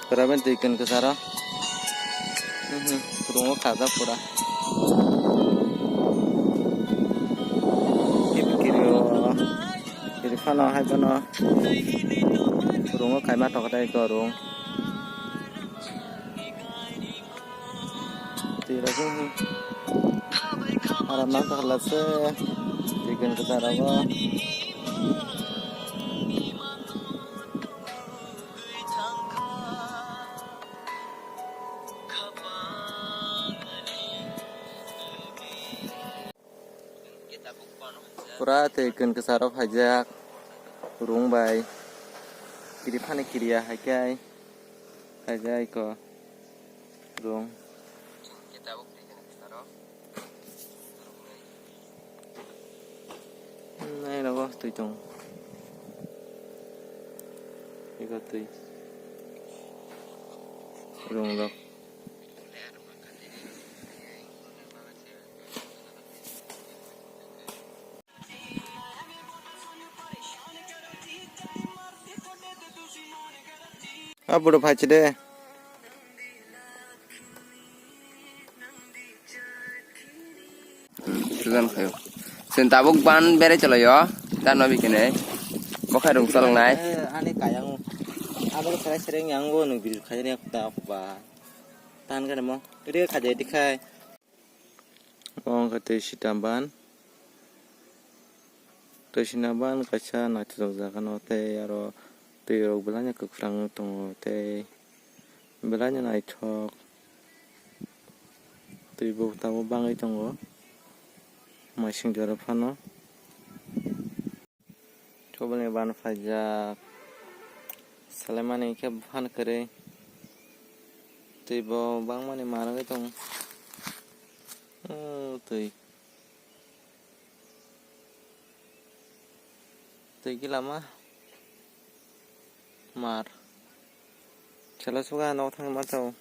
Peraben tiken ke sara. Kurungo kaza pura. Kipikirio. Kiri fano hai kono. Kurungo kaima tokata ikorung. Tira sih. Aram nak lase. Tiken ke sara ko. Pura tiken ke sara hajak. Kurung bai. Kiri fane kiriya hakai. Hajai ko. Kurung. Này nó có tùy trồng cái có tùy rồng lộc apa udah pakai deh sudah kayo sentabuk ban bere chalo yo tan no bikine bokai rung salang nai aneh kayang abang sering yang gua nunggu kayaknya aku tahu apa tahan kan emang dia kayak dikai kata si tamban Tosinaban kaca nanti zakan ote yaro tuyok belanya kekurang tong ote belanya naik cok tuh tahu bang itu ngo masing jarap fano coba nih ban pajak Saleman ini ke ban kere tuh bang mana marah itu tuh gila mah mar. Chalo suka no thang ma tau.